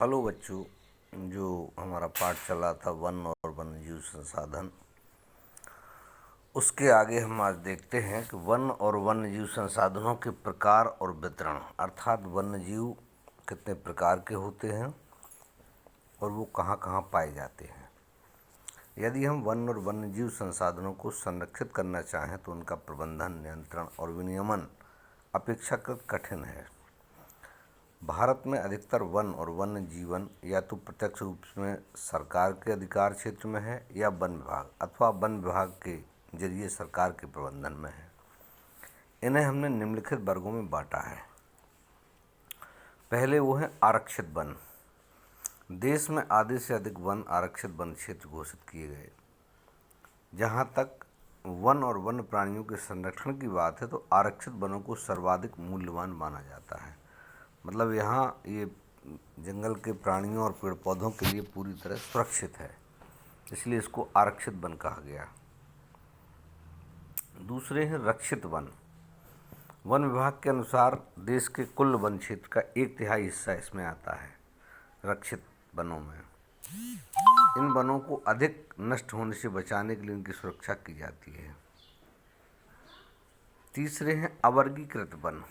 Hello बच्चों, जो हमारा पाठ चला था वन और वन्यजीव संसाधन, उसके आगे हम आज देखते हैं कि वन और वन्यजीव संसाधनों के प्रकार और वितरण, अर्थात वन्यजीव कितने प्रकार के होते हैं और वो कहाँ कहाँ पाए जाते हैं। यदि हम वन और वन्यजीव संसाधनों को संरक्षित करना चाहें तो उनका प्रबंधन, नियंत्रण और विनियमन अपेक्षाकृत कठिन है। भारत में अधिकतर वन और वन्य जीवन या तो प्रत्यक्ष रूप में सरकार के अधिकार क्षेत्र में है या वन विभाग अथवा वन विभाग के जरिए सरकार के प्रबंधन में है। इन्हें हमने निम्नलिखित वर्गों में बांटा है। पहले वो है आरक्षित वन। देश में आधे से अधिक वन आरक्षित वन क्षेत्र घोषित किए गए। जहाँ तक वन और वन्य प्राणियों के संरक्षण की बात है तो आरक्षित वनों को सर्वाधिक मूल्यवान माना जाता है। मतलब यहाँ ये जंगल के प्राणियों और पेड़ पौधों के लिए पूरी तरह सुरक्षित है, इसलिए इसको आरक्षित वन कहा गया। दूसरे हैं रक्षित वन। वन विभाग के अनुसार देश के कुल वन क्षेत्र का 1/3 हिस्सा इसमें आता है रक्षित वनों में। इन वनों को अधिक नष्ट होने से बचाने के लिए इनकी सुरक्षा की जाती है। तीसरे हैं अवर्गीकृत वन।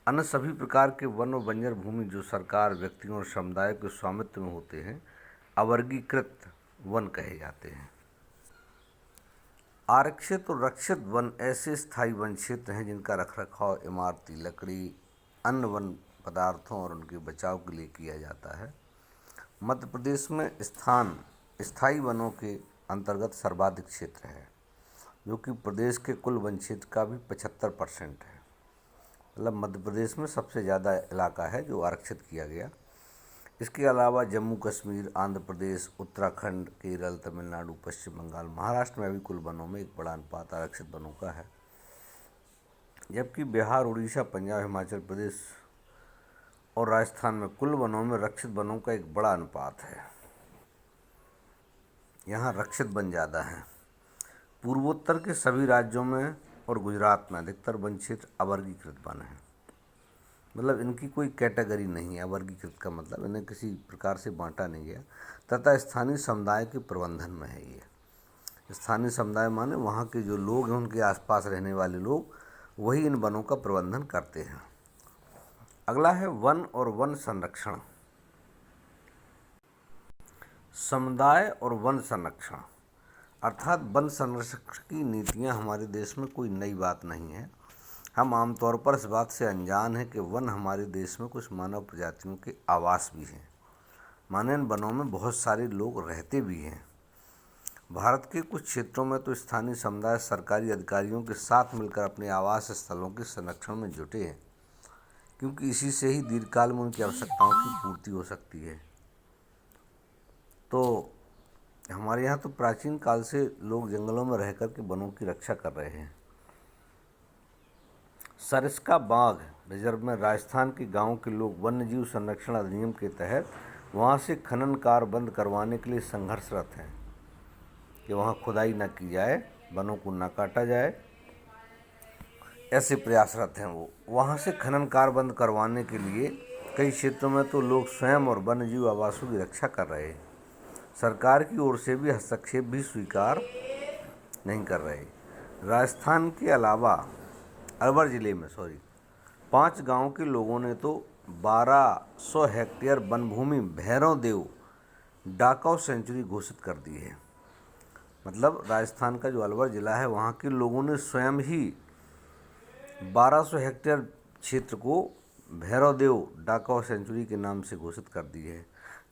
अन्य सभी प्रकार के वन और बंजर भूमि जो सरकार, व्यक्तियों और समुदाय के स्वामित्व में होते हैं, अवर्गीकृत वन कहे जाते हैं। आरक्षित और रक्षित वन ऐसे स्थायी वन क्षेत्र हैं जिनका रखरखाव इमारती लकड़ी, अन्य वन पदार्थों और उनके बचाव के लिए किया जाता है। मध्य प्रदेश में स्थायी वनों के अंतर्गत सर्वाधिक क्षेत्र है, जो कि प्रदेश के कुल वन क्षेत्र का भी 75% है। मतलब मध्य प्रदेश में सबसे ज़्यादा इलाका है जो आरक्षित किया गया। इसके अलावा जम्मू कश्मीर, आंध्र प्रदेश, उत्तराखंड, केरल, तमिलनाडु, पश्चिम बंगाल, महाराष्ट्र में भी कुल वनों में एक बड़ा अनुपात आरक्षित वनों का है। जबकि बिहार, उड़ीसा, पंजाब, हिमाचल प्रदेश और राजस्थान में कुल वनों में रक्षित वनों का एक बड़ा अनुपात है। यहाँ रक्षित वन ज़्यादा हैं। पूर्वोत्तर के सभी राज्यों में और गुजरात में अधिकतर वन क्षेत्र अवर्गीकृत वन है। मतलब इनकी कोई कैटेगरी नहीं है। अवर्गीकृत का मतलब इन्हें किसी प्रकार से बांटा नहीं गया तथा स्थानीय समुदाय के प्रबंधन में है। ये स्थानीय समुदाय माने वहाँ के जो लोग हैं, उनके आसपास रहने वाले लोग, वही इन वनों का प्रबंधन करते हैं। अगला है वन और वन संरक्षण। समुदाय और वन संरक्षण अर्थात वन संरक्षण की नीतियाँ हमारे देश में कोई नई बात नहीं है। हम आमतौर पर इस बात से अनजान हैं कि वन हमारे देश में कुछ मानव प्रजातियों के आवास भी हैं। माने इन वनों में बहुत सारे लोग रहते भी हैं। भारत के कुछ क्षेत्रों में तो स्थानीय समुदाय सरकारी अधिकारियों के साथ मिलकर अपने आवास स्थलों के संरक्षण में जुटे हैं, क्योंकि इसी से ही दीर्घकाल में उनकी आवश्यकताओं की पूर्ति हो सकती है। तो हमारे यहाँ तो प्राचीन काल से लोग जंगलों में रह कर के वनों की रक्षा कर रहे हैं। सरिस्का बाघ रिजर्व में राजस्थान के गांवों के लोग वन्यजीव संरक्षण अधिनियम के तहत वहां से खनन कार्य बंद करवाने के लिए संघर्षरत हैं कि वहां खुदाई न की जाए, वनों को न काटा जाए, ऐसे प्रयासरत हैं वो। वहां से खनन कार्य बंद करवाने के लिए कई क्षेत्रों में तो लोग स्वयं और वन्यजीव आवासों की रक्षा कर रहे हैं। सरकार की ओर से भी हस्तक्षेप भी स्वीकार नहीं कर रहे। राजस्थान के अलावा अलवर जिले में 5 गांव के लोगों ने तो 1200 हेक्टेयर वन भूमि भैरव देव डाकौ सेंचुरी घोषित कर दी है। मतलब राजस्थान का जो अलवर जिला है, वहाँ के लोगों ने स्वयं ही 1200 हेक्टेयर क्षेत्र को भैरव देव डाकौ सेंचुरी के नाम से घोषित कर दी है,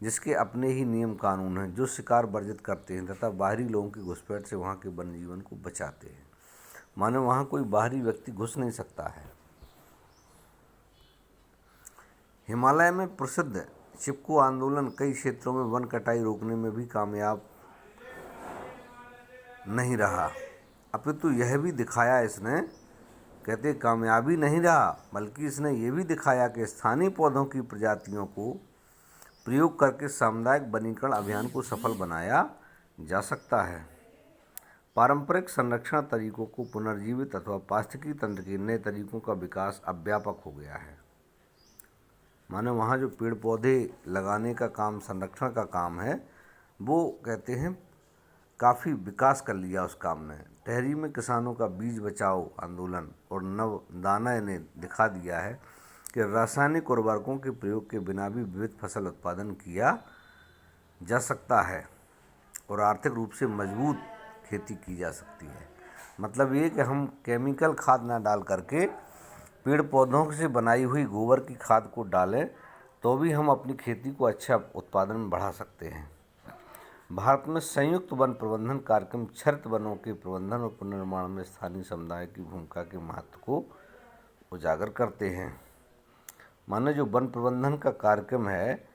जिसके अपने ही नियम कानून हैं जो शिकार वर्जित करते हैं तथा बाहरी लोगों की घुसपैठ से वहाँ के वन्य जीवन को बचाते हैं। माने वहाँ कोई बाहरी व्यक्ति घुस नहीं सकता है। हिमालय में प्रसिद्ध चिपको आंदोलन कई क्षेत्रों में वन कटाई रोकने में भी कामयाब नहीं रहा, अपितु यह भी दिखाया इसने, कहते कामयाबी नहीं रहा, बल्कि इसने ये भी दिखाया कि स्थानीय पौधों की प्रजातियों को प्रयोग करके सामुदायिक वनीकरण अभियान को सफल बनाया जा सकता है। पारंपरिक संरक्षण तरीकों को पुनर्जीवित अथवा पारिस्थितिकी तंत्र के नए तरीकों का विकास अब व्यापक हो गया है। माने वहाँ जो पेड़ पौधे लगाने का काम, संरक्षण का काम है, वो कहते हैं काफ़ी विकास कर लिया उस काम में। टिहरी में किसानों का बीज बचाओ आंदोलन और नव दाना ने दिखा दिया है कि रासायनिक उर्वरकों के प्रयोग के बिना भी विविध फसल उत्पादन किया जा सकता है और आर्थिक रूप से मजबूत खेती की जा सकती है। मतलब ये कि हम केमिकल खाद ना डाल करके पेड़ पौधों से बनाई हुई गोबर की खाद को डालें तो भी हम अपनी खेती को अच्छा उत्पादन बढ़ा सकते हैं। भारत में संयुक्त वन प्रबंधन कार्यक्रम क्षरित वनों के प्रबंधन और पुनर्निर्माण में स्थानीय समुदाय की भूमिका के महत्व को उजागर करते हैं। माने जो वन प्रबंधन का कार्यक्रम है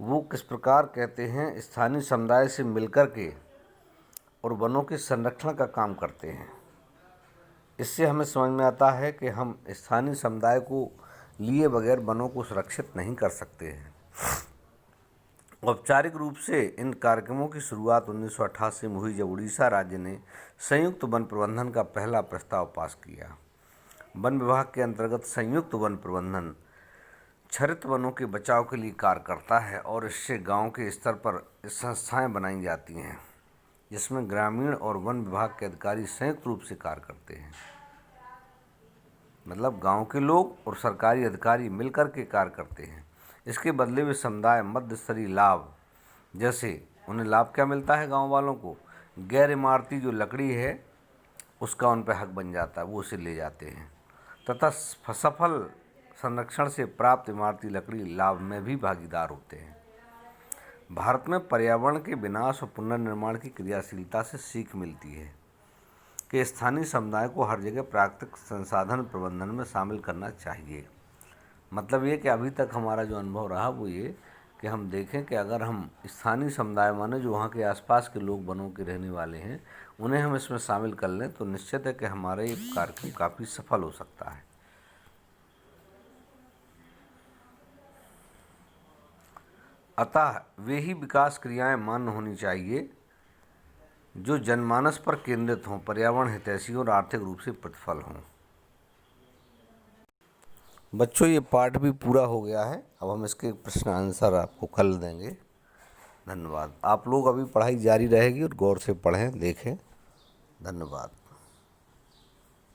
वो किस प्रकार कहते हैं स्थानीय समुदाय से मिलकर के और वनों के संरक्षण का काम करते हैं। इससे हमें समझ में आता है कि हम स्थानीय समुदाय को लिए बगैर वनों को सुरक्षित नहीं कर सकते हैं। औपचारिक रूप से इन कार्यक्रमों की शुरुआत 1988 में हुई, जब उड़ीसा राज्य ने संयुक्त वन प्रबंधन का पहला प्रस्ताव पास किया। वन विभाग के अंतर्गत संयुक्त वन प्रबंधन क्षरित वनों के बचाव के लिए कार्य करता है और इससे गांव के स्तर पर संस्थाएं बनाई जाती हैं जिसमें ग्रामीण और वन विभाग के अधिकारी संयुक्त रूप से कार्य करते हैं। मतलब गांव के लोग और सरकारी अधिकारी मिलकर के कार्य करते हैं। इसके बदले में समुदाय मध्य स्तरीय लाभ, जैसे उन्हें लाभ क्या मिलता है, गांव वालों को गैर इमारती जो लकड़ी है उसका उन पर हक बन जाता है, वो उसे ले जाते हैं तथा सफल संरक्षण से प्राप्त इमारती लकड़ी लाभ में भी भागीदार होते हैं। भारत में पर्यावरण के विनाश और पुनर्निर्माण की क्रियाशीलता से सीख मिलती है कि स्थानीय समुदाय को हर जगह प्राकृतिक संसाधन प्रबंधन में शामिल करना चाहिए। मतलब ये कि अभी तक हमारा जो अनुभव रहा वो ये कि हम देखें कि अगर हम स्थानीय समुदाय माने जो वहाँ के आसपास के लोग वनों के रहने वाले हैं उन्हें हम इसमें शामिल कर लें तो निश्चित है कि हमारा ये कार्यक्रम काफ़ी सफल हो सकता है। अतः वे ही विकास क्रियाएं मान्य होनी चाहिए जो जनमानस पर केंद्रित हों, पर्यावरण हितैषी और आर्थिक रूप से प्रतिफल हों। बच्चों ये पाठ भी पूरा हो गया है, अब हम इसके प्रश्न आंसर आपको कल देंगे। धन्यवाद। आप लोग अभी पढ़ाई जारी रहेगी और गौर से पढ़ें, देखें। धन्यवाद।